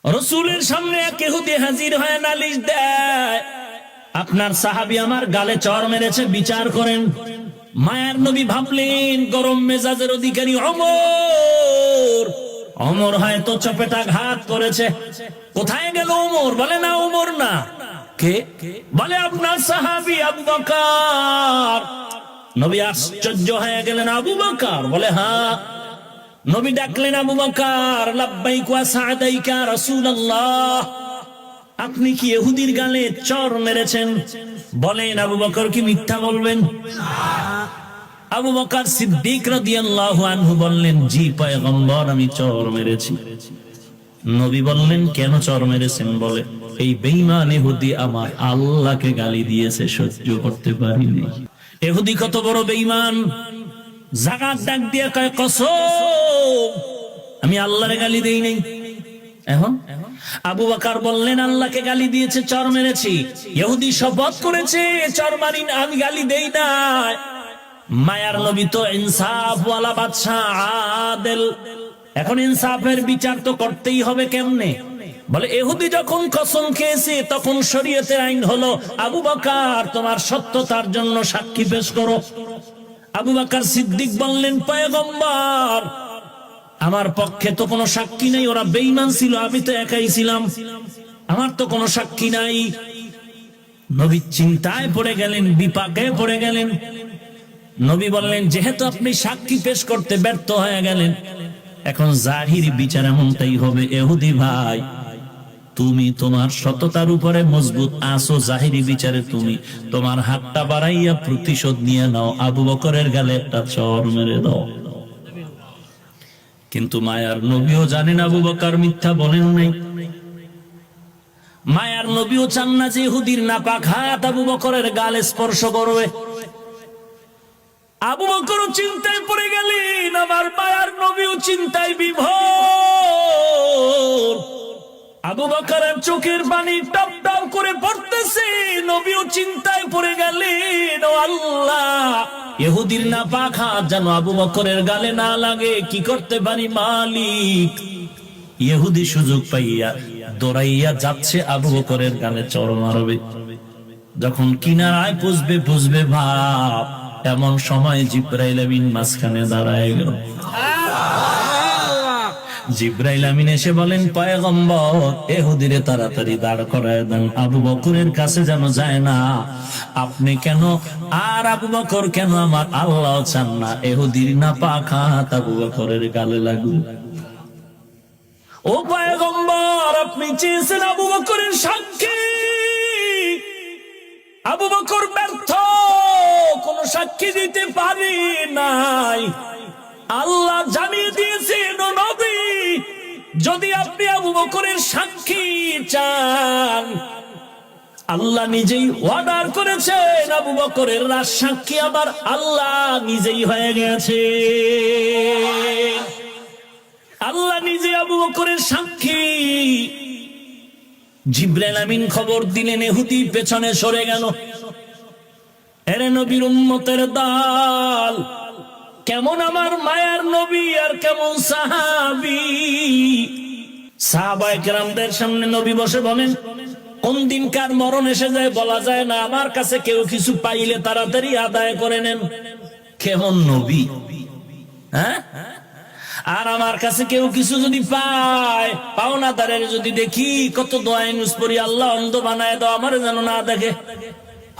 রসুলের সামনে এক ইহুদি হাজির হয়ে নালিশ দেয়, আপনার সাহাবী আমার গালে চড় মেরেছে, বিচার করেন। মায়ার নবী ভাবলেন গরম মেজাজের অধিকারী ওমর, ওমর হয়তো চপেটা ঘাত করেছে। কোথায় গেল ওমর? বলে না ওমর না। কে? বলে আপনার সাহাবী আবু বকর। নবী আশ্চর্য হয়ে গেলেন, আবু বকর? বলে হ্যাঁ। নবী ডাকলেন, আবু বকর, লাব্বাইক ওয়া সা'দাইকা রাসূলুল্লাহ, আপনি কি ইহুদির গালে চড় মেরেছেন? বলেন আবু বকর কি মিথ্যা বলবেন? আবু বকর সিদ্দিক রাদিয়াল্লাহু আনহু বললেন, জি পয়গম্বর, আমি চড় মেরেছি। নবী বললেন, কেন চড় মেরেছেন? বলে, এই বেঈমান ইহুদি আমার আল্লাহকে গালি দিয়েছে, সহ্য করতে পারিনি। ইহুদি কত বড় বেঈমান! জাগাত ডাক দিয়ে কয়, কসম, আমি আল্লাহরে গালি দেই নাই। এখন আবু বকর বললেন, আল্লাহকে গালি দিয়েছে, চড় মেরেছি। ইহুদি শপথ করেছে, চড় মারি না, আমি গালি দেই না। মায়ার নবী তো ইনসাফ ওয়ালা বাদশা, আদেল। এখন ইনসাফের বিচার তো করতেই হবে। কেমনে? বলে, ইহুদি যখন কসম খেয়েছে তখন শরীয়তের আইন হলো, আবু বকর তোমার সত্যতার জন্য সাক্ষী পেশ করো। আবু বকর সিদ্দিক বললেন, পয়গম্বর, আমার পক্ষে তো কোনো সাক্ষী নাই, ওরা বেঈমান ছিল, আমি তো একাই ছিলাম, আমার তো কোনো সাক্ষী নাই। নবী চিন্তায় পড়ে গেলেন, বিপাকে পড়ে গেলেন। নবী বললেন, যেহেতু আপনি সাক্ষী পেশ করতে ব্যর্থ হয়ে গেলেন, এখন জাহিরি বিচার এমনটাই হবে। ইহুদি ভাই, তুমি তোমার সততার উপরে মজবুত আছো, জাহিরি বিচারে তুমি তোমার হাতটা বাড়াইয়া প্রতিশোধ নিয়ে নাও, আবু বকরের গালে একটা চড় মেরে দাও। কিন্তু মায়ার নবীও জানেন আবু বকর মিথ্যা বলেন নাই। মায়ার নবীও চান না যে ইহুদির নাপাক হাত আবু বকরের গালে স্পর্শ করবে। আবু বকরও চিন্তায় পড়ে গেলেন, আমার মায়ার নবীও চিন্তায় বিভোর। আবু বকরের চোখের পানি টপ টপ করে পড়তেছে, নবীও চিন্তায় পড়ে গেলেন, ও আল্লাহ, ইহুদির নাপাক হাত যেন আবু বকরের গালে না লাগে, কি করতে পারি মালিক? ইহুদি সুযোগ পাইয়া দৌড়াইয়া যাচ্ছে আবু বকরের গালে চড় মারবে। যখন কিনারায় বুঝবে ভাব, এমন সময় জিবরাইল আমিন মাঝখানে দাঁড়ায় গেল। জিবরাইল আমিন এসে বলেন, পয়গম্বর, ইহুদিরে তাড়াতাড়ি দাঁড় করায় দেন, আবু বকরের কাছে যেন যায় না। আপনি কেন আর আবু বকর কেন, আমার আল্লাহ চান না ইহুদির নাপাক হাত আবু বকরের গালে লাগুক। ও পয়গম্বর, আপনি চেয়েছেন আবু বকরের সাক্ষী, আবু বকর ব্যর্থ, কোন সাক্ষী দিতে পারি নাই। আল্লাহ জানিয়ে দিয়েছেন, ও নবী, যদি আপনি আবু বকরের সাক্ষী চান, আল্লাহ নিজেই অর্ডার করেছেন, আবু বকরের সাক্ষী আবার আল্লাহ নিজেই হয়ে গেছে। আল্লাহ নিজে আবু বকরের সাক্ষী। জিবরাইল আমিন খবর দিলেন, ইহুদি পেছনে সরে গেল। এরে নবীর উম্মতের দল, কেমন আমার মায়ার নবী আর কেমন সাহাবী। সাহাবায়ে কেরামদের সামনে নবী বসে বলেন, কোন দিন কার মরণ এসে যায় বলা যায় না, আমার কাছে কেউ কিছু পাইলে তাড়াতাড়ি আদায় করে নেন। কেমন নবী, হ্যাঁ? আর আমার কাছে কেউ কিছু যদি পায়, পাওনাদারের যদি দেখি, কত দোয়া নুস পড়ি, আল্লাহ অন্ধ বানায় দাও, আমার যেন না দেখে।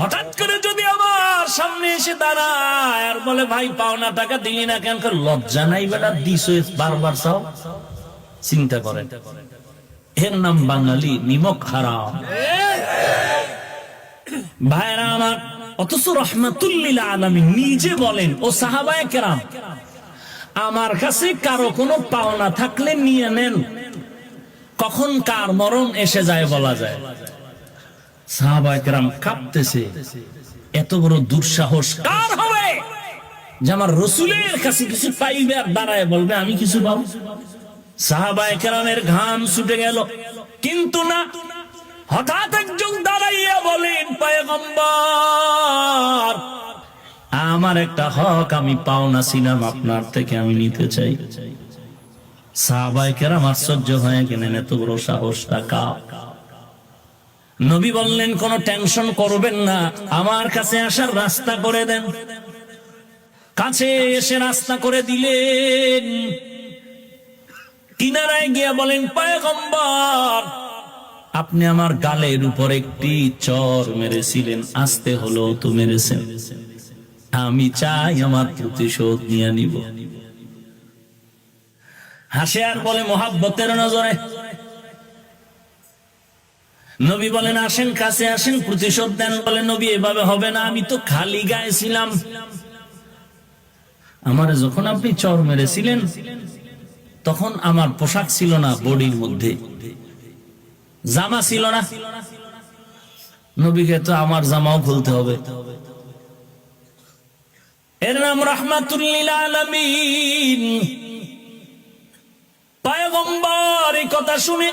হঠাৎ করে যদি আমার সামনে এসে দাঁড়ায় আর বলে, ভাই পাওনা টাকা দিলি না কেন? লজ্জা নাই বেটা, দিস বারবার চাও। চিন্তা করেন, এর নাম বাঙালি, নিমক হারাম। ভাইরা আমার, অথচ রাহমাতুল লিল আলামিন নিজে বলেন, ও সাহাবায়ে কেরাম, আমার কাছে কারো কোনো পাওনা থাকলে নিয়ে নেন, কখন কার মরণ এসে যায় বলা যায়। সাহাবায়ে কেরাম কাঁপতেছে, এত বড় দুঃসাহস কার হবে যে আমার রাসূলের কাছে কিছু পাইবে আর দাঁড়ায় বলবে আমি কিছু পাবো? সাহাবায়ে কেরামের ঘাম ছুটে গেল। কিন্তু না, হঠাৎ একজন দাঁড়াইয়া বলেন, পয়গম্বর, আমার একটা হক আমি পাওনা ছিলাম আপনার থেকে, আমি নিতে চাই। সাহাবায়ে কেরাম আশ্চর্য হয়ে গেলেন, এত বড় সাহস টাকা। নবী বললেন, কোনো টেনশন করবেন না, আমার কাছে আসার রাস্তা করে দেন। কাছে এসে রাস্তা করে দিলেন। কিনারায় গিয়া বলেন, পয়গম্বর, আপনি আমার গালের উপর একটি চর মেরেছিলেন, আসতে হলো তো মেরেছেন, আমি চাই আমার প্রতিশোধ নিয়ে নিব। হাসে আর বলে মোহাব্বতের নজরে। নবী বলেন, আসেন, কাছে আসেন, প্রতিশোধ দেন। বলে, নবী এভাবে হবে না, আমি তো খালি গায়ে ছিলাম। আমারে যখন আপনি চর মেরেছিলেন তখন আমার পোশাক ছিল না, বডির মধ্যে জামা ছিল না। নবীকে তো আমার জামাও খুলতে হবে। এর নাম রাহমাতুল লিল আলামিন। পয়গম্বর এই কথা শুনে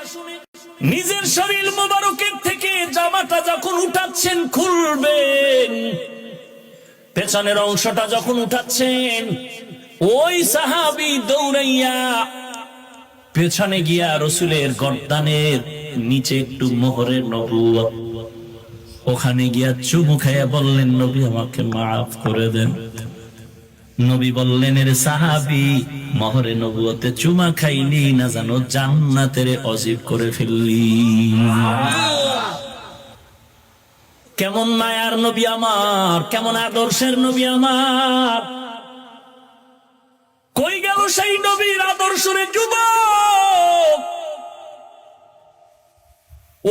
নিজের শরীর মোবারকের থেকে জামাটা যখন উঠাচ্ছেন, খুলবেন, পেছনের অংশটা যখন উঠাচ্ছেন, ওই সাহাবী দৌড়াইয়া পেছনে গিয়া রসুলের গর্দানের নিচে একটু মোহরের নবুয়ত, ওখানে গিয়া চুমু খাইয়া বললেন, নবী আমাকে মাফ করে দেন। নবী বললেন, এর সাহাবী মোহরে নবুয়তে চুমা খাইলি না জানো জান্নাতের অজীব করে ফেললি। কেমন মায়ার নবী আমার, কেমন আদর্শের নবী আমার। কই গেল সেই নবীর আদর্শের যুবক?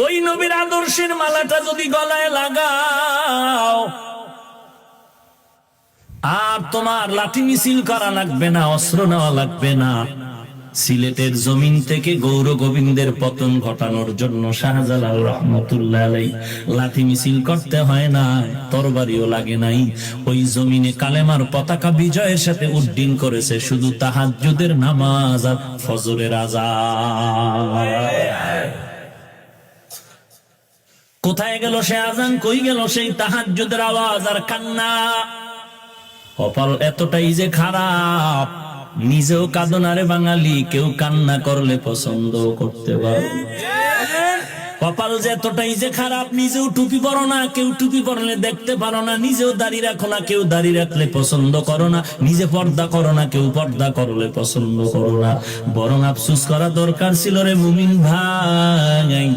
ওই নবীর আদর্শের মালাটা যদি গলায় লাগাও, আর তোমার লাঠি মিছিল করা লাগবে না, অস্ত্র নেওয়া লাগবে না। সিলেটের জমিন থেকে গৌর গোবিন্দের পতন ঘটানোর জন্য শাহজালাল রহমতুল্লাহ আলাইহি লাঠি মিছিল করতে হয় না, তরবারিও লাগে নাই। ওই জমিনে কালেমার পতাকা বিজয়ের সাথে উড্ডীন করেছে শুধু তাহাজ্জুদের নামাজ আর ফজরের আযান। কোথায় গেল সে আযান, কই গেল সেই তাহাজ্জুদের আওয়াজ আর কান্না? কপাল এতটাই যে খারাপ, নিজেও কাঁদনারে বাঙালি, কেউ কান্না করলে পছন্দ করতে পারে। কপাল যে এতটাই যে খারাপ, নিজেও টুপি পরো না, কেউ টুপি পরলে দেখতে পারো না। নিজেও দাড়ি রাখো না, কেউ দাড়ি রাখলে পছন্দ করো না। নিজে পর্দা করো না, কেউ পর্দা করলে পছন্দ করো না। বরং আফসোস করা দরকার ছিল রে মুমিন ভাই,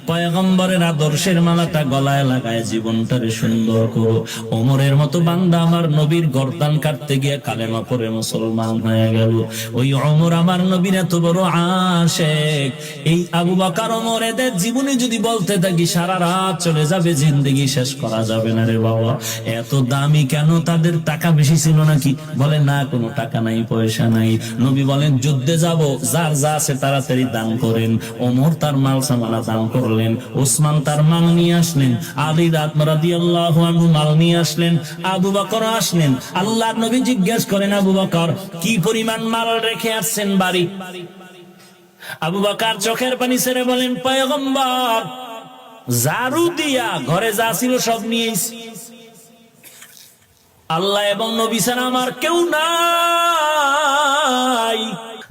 পয়গম্বরের আদর্শের মালাটা গলায় লাগায় জীবনটারে সুন্দর করো। ওমরের মতো বান্দা আমার নবীর গর্দান কাটতে গিয়ে কালেমা পড়ে মুসলমান হয়ে গেল। ওই ওমর আমার নবীর এত বড় আশিক। এই আবু বকর ওমর এদের জীবনে যদি বলতে থাকি সারা রাত চলে যাবে, জিন্দেগি শেষ করা যাবে না রে বাবা। এত দামি কেন? তাদের টাকা বেশি ছিল নাকি? বলে না, কোনো টাকা নাই, পয়সা নাই। নবী বলেন, যুদ্ধে যাব, যার যা আছে তাড়াতাড়ি দান করেন। ওমর তার মাল সামানা দান করলেন, ওসমান তার মাল নিয়ে আসলেন, আলী রাদিয়াল্লাহু আনহু মাল নিয়ে আসলেন, আবু বকর আসলেন। আল্লাহর নবী জিজ্ঞেস করেন, আবু বকর কি পরিমাণ মাল রেখে আসছেন বাড়ি? আবু বকর চোখের পানি ছেড়ে বলেন, পয়গম্বর জারু দিয়া ঘরে যা ছিল সব নিয়েছি। আল্লাহ এবং নবী ছাড়া আমার কেউ নাই।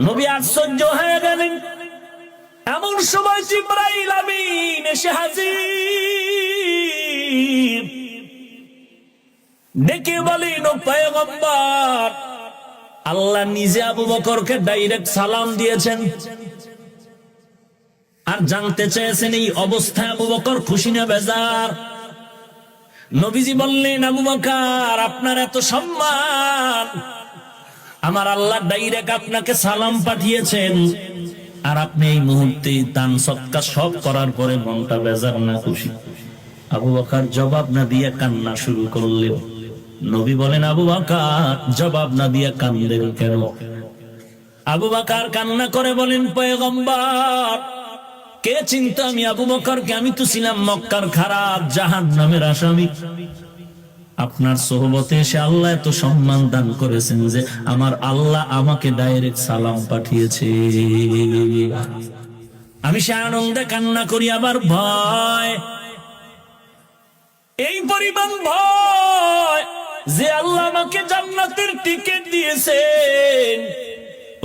নবী আশ্চর্য হয়ে গেলেন। এমন সময় জিবরাইল আমিন এসে হাজির, ডেকে বলেন, ও পয়গম্বর, আল্লাহ নিজে আবু বকরকে ডাইরেক্ট সালাম দিয়েছেন আর জানতে চেয়েছেন এই অবস্থায় আবু বকর খুশি না বেজার। নবীজি বললেন, আবু বকর আপনার এত সম্মান, আমার আল্লাহ ডাইরেক্ট আপনাকে সালাম পাঠিয়েছেন, আর আপনি এই মুহূর্তে দান সৎকার সব করার পরে মনটা বেজার না খুশি? আবু বকর জবাব না দিয়ে কান্না শুরু করলেন। নবী বলেন, আবু বকর জবাব না দিয়ে কান্দেন কেন? আবু বকর কান্না করে বলেন, পয়গম্বর কে চিন্তা আমি আবু বকরকে? আমি তো ছিলাম মক্কার খারাপ জাহান্নামের আসামি। আপনার সোহবতে এসে আল্লাহ এত সম্মান দান করেছেন যে আমার আল্লাহ আমাকে ডাইরেক্ট সালাম পাঠিয়েছে। আমি সে আনন্দে কান্না করি, আবার ভয়, এই পরিমাণ ভয় যে আল্লাহ আমাকে জান্নাতের টিকিট দিয়েছেন,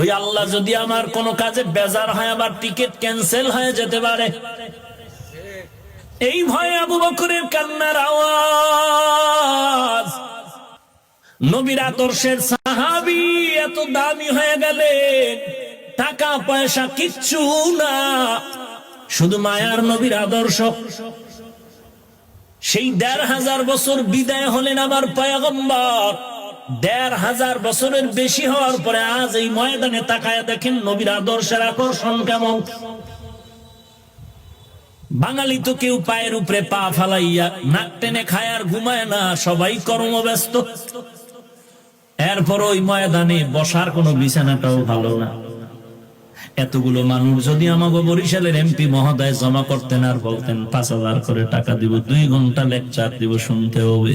ওই আল্লাহ যদি আমার কোনো কাজে বেজার হয়, আবার টিকিট ক্যান্সেল হয়ে যেতে পারে, এই ভয়ে আবু বকরের কান্নার আওয়াজ। নবীর আদর্শের সাহাবী এত দামি হয়ে গেলেন, টাকা পয়সা কিচ্ছু না, শুধু মায়ার নবীর আদর্শ। সেই ১৫০০ বছর বিদায় হলেন আবার পয়গম্বর। ১৫০০ বছরের বেশি হওয়ার পরে আজ এই ময়দানে তাকায় দেখেন নবীর আদর্শের আকর্ষণ কেমন। বাঙালি তো কেউ পায়ের উপরে পা ফালাইয়া নাক টেনে খায় আর ঘুমায় না, সবাই কর্মব্যস্ত। এরপর ওই ময়দানে বসার কোনো বিছানাটাও ভালো না। এতগুলো মানুষ যদি আমাকে বরিশালের এমপি মহোদয় জমা করতেন আর বলতেন ৫,০০০ করে টাকা দিব, ২ ঘন্টা লেকচার দিব, শুনতে হবে,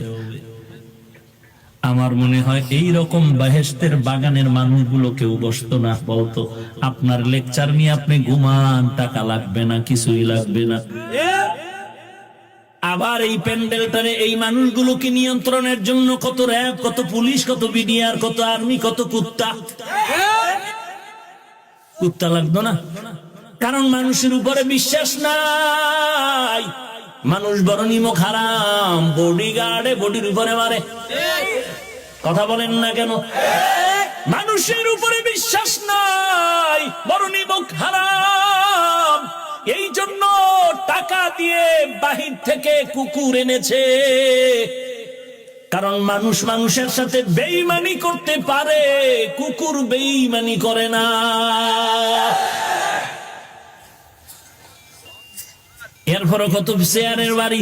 আমার মনে হয় এই রকম বেহেশতের বাগানের মানুষগুলো কেউ বসতো না, বলতো আপনার লেকচার নিয়ে আপনি ঘুমান, টাকা লাগবে না, কিছুই লাগবে না। আবার এই প্যান্ডেলটারে এই মানুষগুলোকে নিয়ন্ত্রণের জন্য কত র্যাব, কত পুলিশ, কত বিডিআর, কত আর্মি, কত কুত্তা। কুত্তা লাগতো না, কারণ মানুষের উপরে বিশ্বাস নাই। মানুষ বড় নিমক হারাম, বডিগার্ডে বডির উপরে মারে। কথা বলেন না কেন? মানুষের উপরে বিশ্বাস নাই, বড় নিমক হারাম। এই জন্য টাকা দিয়ে বাহির থেকে কুকুর এনেছে, কারণ মানুষ মানুষের সাথে বেঈমানি করতে পারে, কুকুর বেঈমানি করে না। এরপরও কত চেয়ারের বাড়ি,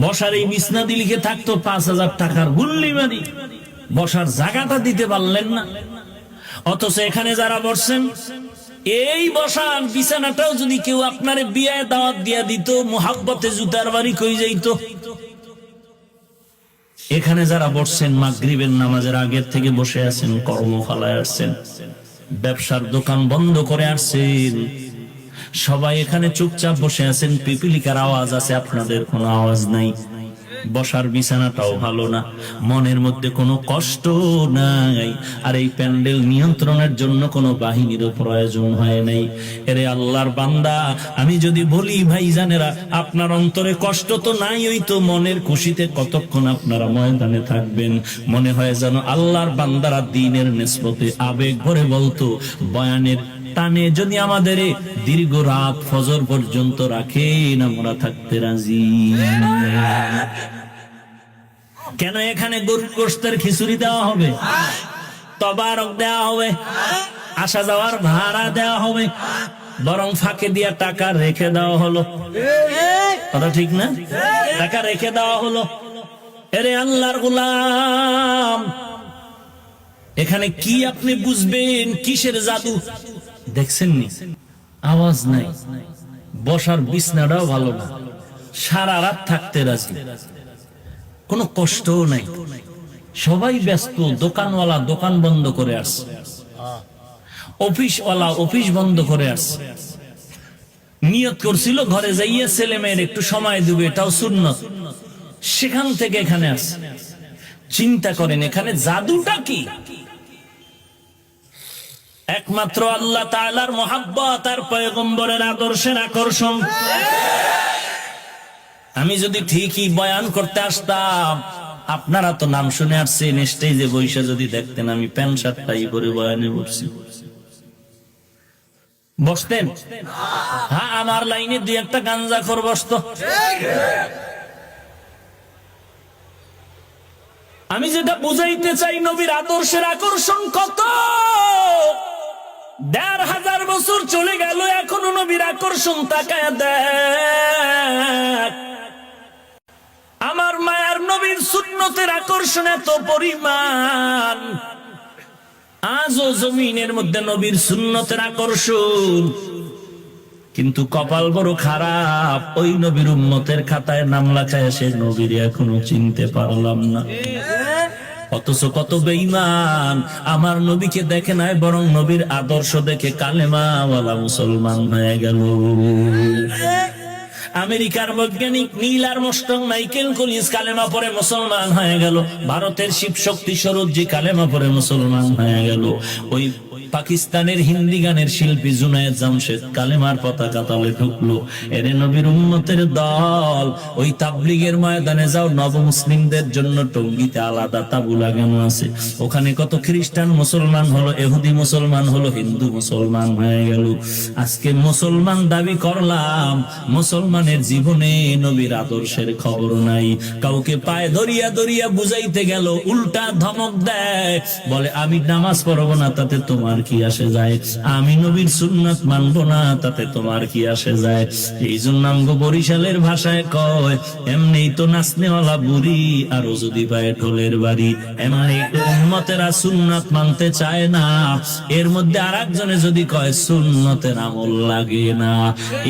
বসার এই বিছনা দিলিকে থাকতো ৫,০০০ টাকার গুল্লি বাড়ি, বসার জায়গাটা দিতে পারলেন না। অথচ এখানে যারা বসছেন, এই বসার বিছানাটাও যদি কেউ আপনার বিয়ায় দাওয়াত দিয়া দিত, মোহাব্বতে জুতার বাড়ি কই যাইতো। এখানে যারা বসছেন মাগরিবের নামাজের আগের থেকে বসে আছেন, কর্মশালায় আসছেন, ব্যবসার দোকান বন্ধ করে আসছেন, সবাই এখানে চুপচাপ বসে আছেন, পিপিলিকার আওয়াজ আছে, আপনাদের কোনো আওয়াজ নাই। বসার বিছানাটাও ভালো না, মনের মধ্যে কোনো কষ্ট নাই, আর এই প্যান্ডেল নিয়ন্ত্রণের জন্য কোনো বাহিনীরও প্রয়োজন হয় নাই। এরে আল্লাহর বান্দা, আমি যদি বলি ভাইজানেরা, আপনার অন্তরে কষ্ট তো নাই, ওই তো মনের খুশিতে কতক্ষণ আপনারা ময়দানে থাকবেন। মনে হয় যেন আল্লাহর বান্দারা দ্বীনের নিসবতে আবেগ ভরে বলতো, বয়ানের টানে যদি আমাদের দীর্ঘ রাত ফজর পর্যন্ত রাখেন, আমরা থাকতে রাজি। কেন এখানে গরুর গোশতের খিচুড়ি দেওয়া হবে, তবারক দেওয়া হবে, আসা যাওয়ার ভাড়া দেওয়া হবে, বরং ফাঁকে দিয়া টাকা রেখে দেওয়া হলো। কথা ঠিক না? টাকা রেখে দেওয়া হলো। এরে আল্লাহর গোলাম, এখানে কি আপনি বুঝবেন? কিসের জাদু দেখছেন? নি আওয়াজ নাই, বসার বিছনাটাও ভালো না, সারা রাত থাকতে রাজি, কোনো কষ্টও নাই, সবাই ব্যস্ত। দোকানওয়ালা দোকান বন্ধ করে আসছে, অফিসওয়ালা অফিস বন্ধ করে আসছে। নিয়ত করছিল ঘরে যাইয়ে ছেলে মেয়ের একটু সময় দেবে, এটাও সুন্নত, সেখান থেকে এখানে আসছে। চিন্তা করেন এখানে জাদুটা কি? একমাত্র আল্লাহ তাআলার মহাব্বত আর পয়গম্বরের আদর্শের আকর্ষণ। আমি যদি ঠিকই বয়ান করতে আসতাম, আপনারা তো নাম শুনে আসছেন, স্টেজে বসে যদি দেখতেন আমি প্যান্ট শার্টটাই পরে বয়ানে বসছি, বসতেন? হ্যাঁ, আমার লাইনে ২-১টা গাঞ্জাখোর বসতো। আমি যেটা বুঝাইতে চাই, নবীর আদর্শের আকর্ষণ কত। ১৫০০ বছর চলে গেল, এখনো নবীর আকর্ষণ তাকায় দেখ। আমার মায়ার নবীর সুন্নতের আকর্ষণ এত পরিমাণ, আজও জমিনের মধ্যে নবীর সুন্নতের আকর্ষণ। কিন্তু কপাল বড় খারাপ, ওই নবীর উম্মতের খাতায় নাম লেখায় সে নবীর এখনো চিনতে পারলাম না। অথচ কত বেঈমান আমার নবীকে দেখে নাই, বরং নবীর আদর্শ দেখে কালেমাওয়ালা মুসলমান হয়ে গেল। আমেরিকার বৈজ্ঞানিক নীল আর্মস্ট্রং মাইকেল কলিন্স কালেমা পড়ে মুসলমান হয়ে গেল। ভারতের শিব শক্তি স্বরূপজি কালেমা পড়ে মুসলমান হয়ে গেল। ওই পাকিস্তানের হিন্দি গানের শিল্পী জুনায়েদ জামশেদ কালেমার পতাকা তলে ঢুকলো। এরে নবীর উম্মতের দল, ওই তাবলীগের ময়দানে যাও, নবমুসলিমদের জন্য টঙ্গীতে আলাদা তাবু লাগানো আছে। ওখানে কত খ্রিস্টান মুসলমান হলো, ইহুদি মুসলমান হলো, হিন্দু মুসলমান হয়ে গেল। আজকে মুসলমান দাবি করলাম, মুসলমানের জীবনে নবীর আদর্শের খবর নাই। কাউকে পায়ে ধরিয়া ধরিয়া বুঝাইতে গেল, উল্টা ধমক দেয়, বলে আমি নামাজ পড়বো না, তাতে তোমার কি আসে যায়? আমি নবীর সুন্নাত মানবো না, তাতে তোমার কি আসে যায়? এই জন্য আমগো বরিশালের ভাষায় কয়, এমনি তো নাচনেওয়ালা বুড়ি, আরো যদি পায় ঢোলের বাড়ি। এমনি তো উম্মতেরা সুন্নাত মানতে চায় না, এর মধ্যে আর একজনে যদি কয় সুন্নতের আমল লাগে না,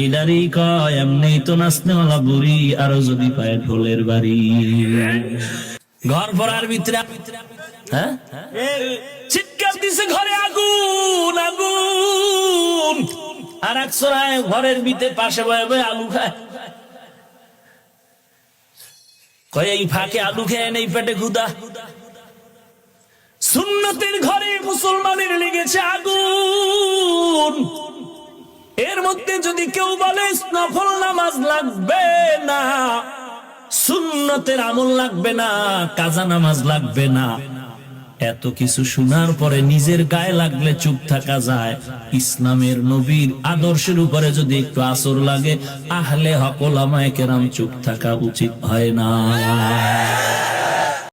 এটারই কয় এমনি তো নাচনেওয়ালা বুড়ি, আরো যদি পায় ঢোলের বাড়ি। ঘর ভরার ভিতরে হ্যাঁ চিৎকার দিছে, ঘরে আগুন আগুন, আর এক সরায় ঘরের ভিতরে পাশে বয়ে বয়ে আলু খায়। কয় এই ফাঁকে আলু খেয়ে নেই, পেটে ক্ষুধা। সুন্নতের ঘরে মুসলমানের লেগেছে আগুন। এর মধ্যে যদি কেউ বলে নফল নামাজ লাগবে না, সুন্নতের আমল লাগবে না, কাজা নামাজ লাগবে না, এত কিছু শোনার পরে নিজের গায়ে লাগলে চুপ থাকা যায়। ইসলামের নবীর আদর্শের উপরে যদি একটু আসর লাগে, আহলে হক ওলামায়ে কেরাম চুপ থাকা উচিত হয় না।